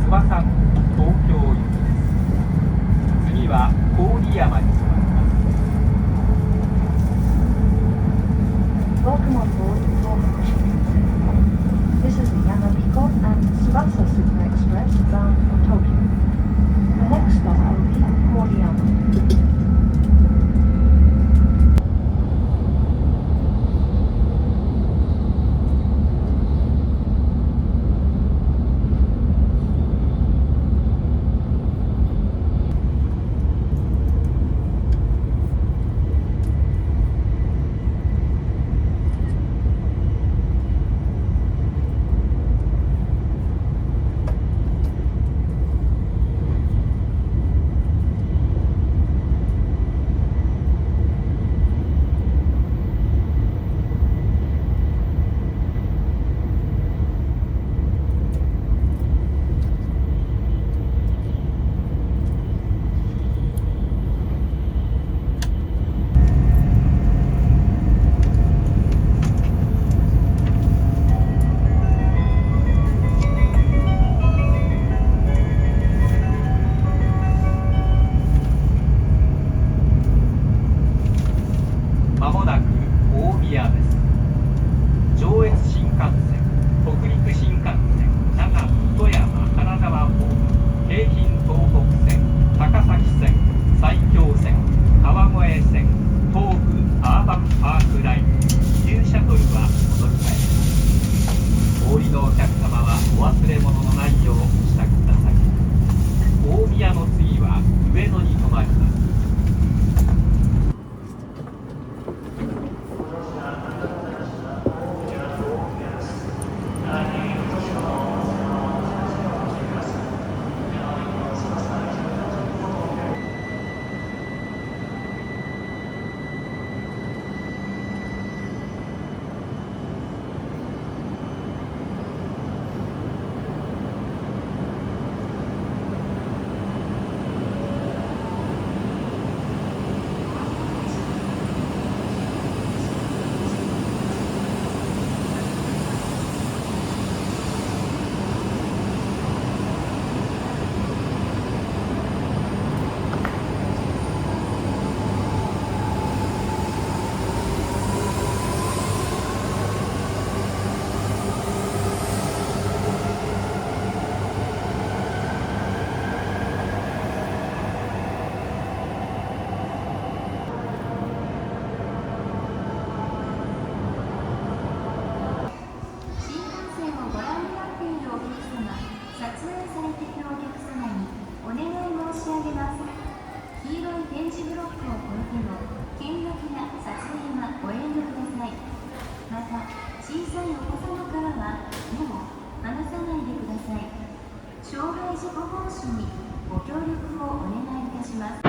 翼区東京行きです。次は郡山に停まります。 Welcome on board Tohoku Shinkansen. This is the Yamabiko and Tsubasa Super Express bound for Tokyo. The next stop will be Koriyama. まもなく大宮です。上越新幹線、北陸新幹線、長野、富山、金沢方面、京浜東北線、高崎線、埼京線、川越線、東武アーバンパークライン、ニューシャトルはお乗り換えです。お降りのお客様はお忘れ物のないようお支度ください。大宮の次は上野に停まります。ご協力をお願いいたします。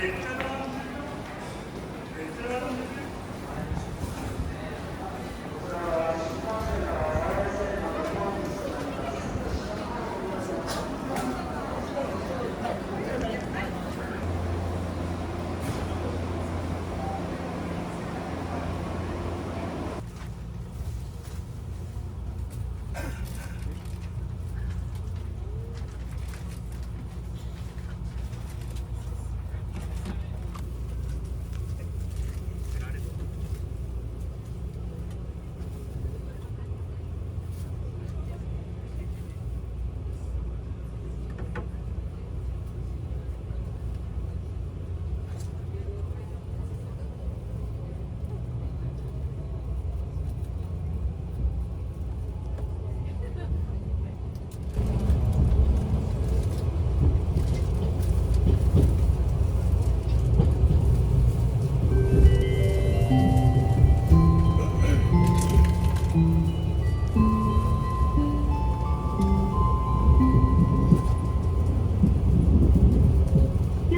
今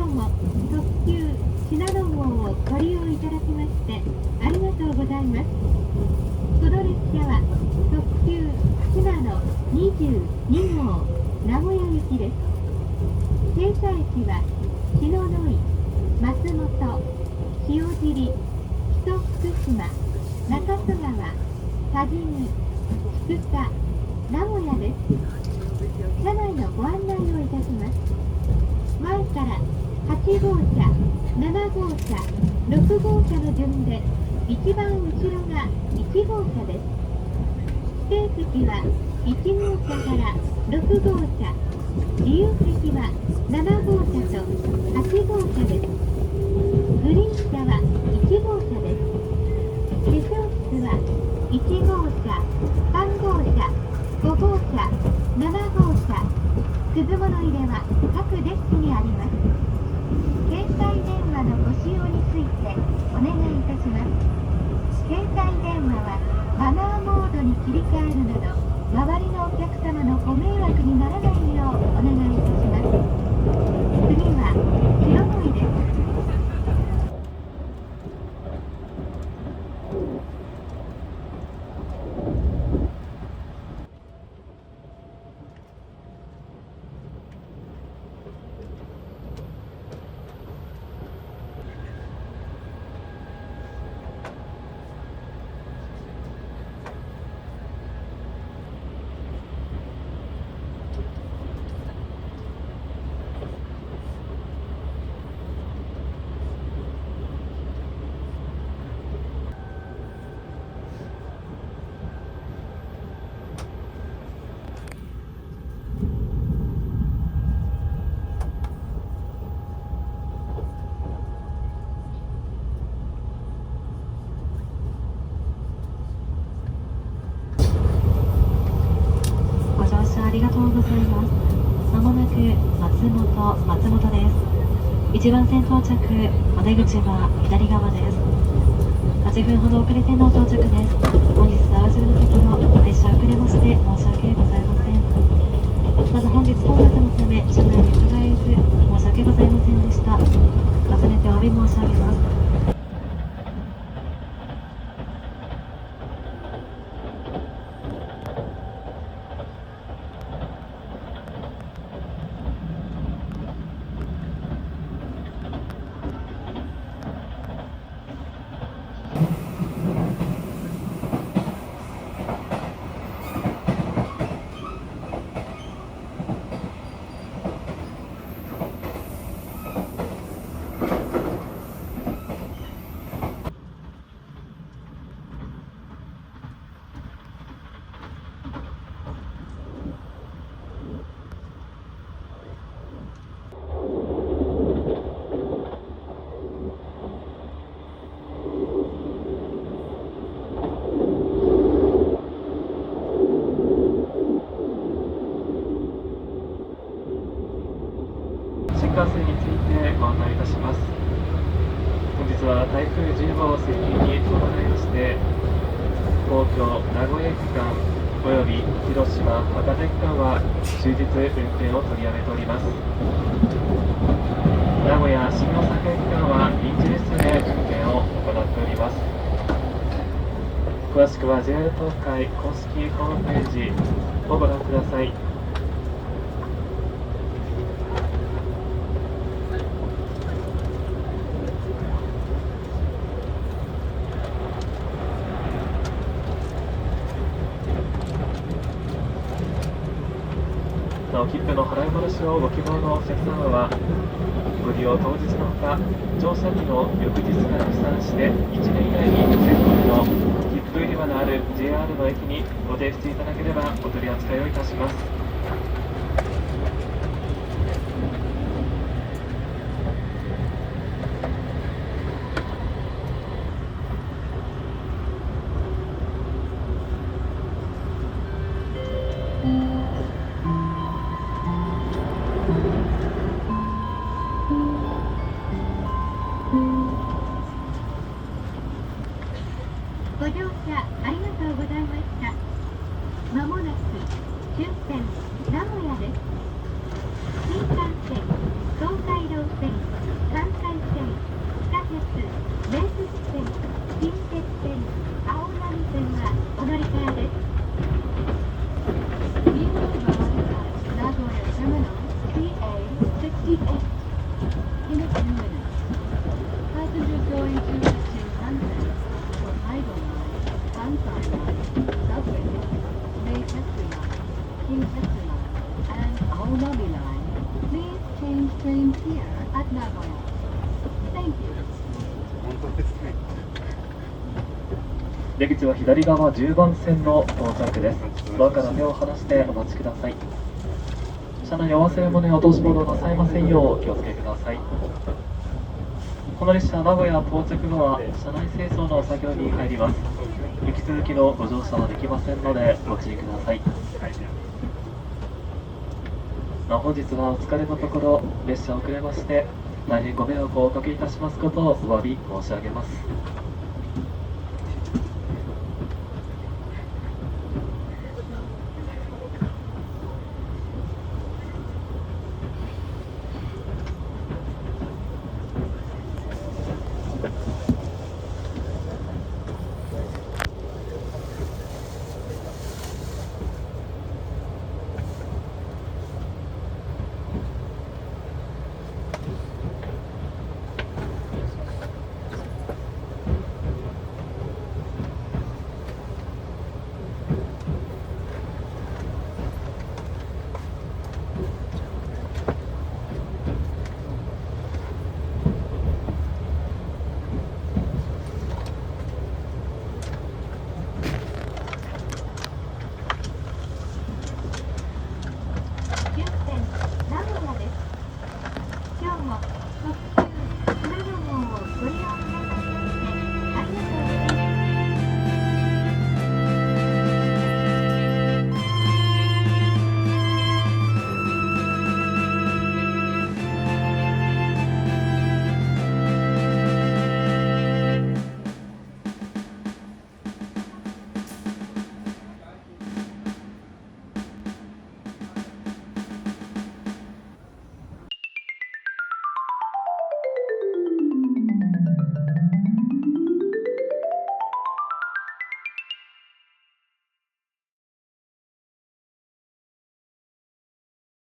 日も特急信濃号をご利用いただきましてありがとうございます。この列車は特急信濃22号名古屋行きです。停車駅は篠ノ井、松本、塩尻、木曽福島、中津川、多治見、菊田、名古屋です。車内のご案内をいたします。前から8号車、7号車、6号車の順で一番後ろが1号車です。指定席は1号車から6号車、自由席は7号車と8号車です。グリーン車は1号車です。化粧室は1号車、3号車、5号車、7号車、くず物入れは各デスクにあります。携帯電話のご使用についてお願いいたします。携帯電話はマナーモードに切り替えるなど、周りのお客様のご迷惑にならないようお願いいたします。次は白ノ井です。ありがとうございます。まもなく松本です。一番線到着、お出口は左側です。8分ほど遅れての到着です。本日はお忘れの席を列車遅れまして申し訳ございません。まず本日混雑のため車内に伺えず申し訳ございませんでした。重ねてお詫び申し上げます。新幹線についてご案内いたします。本日は台風10号接近に伴いまして、東京名古屋駅間および広島博多駅間は終日運転を取りやめております。名古屋新大阪駅間は臨時列車で運転を行っております。詳しくは JR 東海公式ホームページをご覧ください。なお、切符の払い戻しをご希望のお客様は、ご利用当日のほか、乗車日の翌日から起算して1年以内に全国の切符売り場のある JR の駅にご提出いただければお取り扱いをいたします。ご乗車ありがとうございました。まもなく終点名古屋です。新幹線、東海道線、関西線、地下鉄、名鉄線、近鉄線、青波線はお乗り換えです。We will arrive at Nagoya Terminal CA68 in a few minutes. Passengers going to Shinkansen, Tokaido Line, Kansai Line, Subway, Meitetsu Line, Kintetsu Line, and Aonami Line, please change trains here at Nagoya. Thank you. 出口は左側10番線の到着です。ドアから手を離してお待ちください。車内お忘れ物や落とし物をなさいませんようお気をつけください。この列車名古屋到着後は車内清掃の作業に入ります。引き続きのご乗車はできませんのでご注意ください。本日はお疲れのところ列車遅れまして大変ご迷惑をおかけいたしますことをお詫び申し上げます。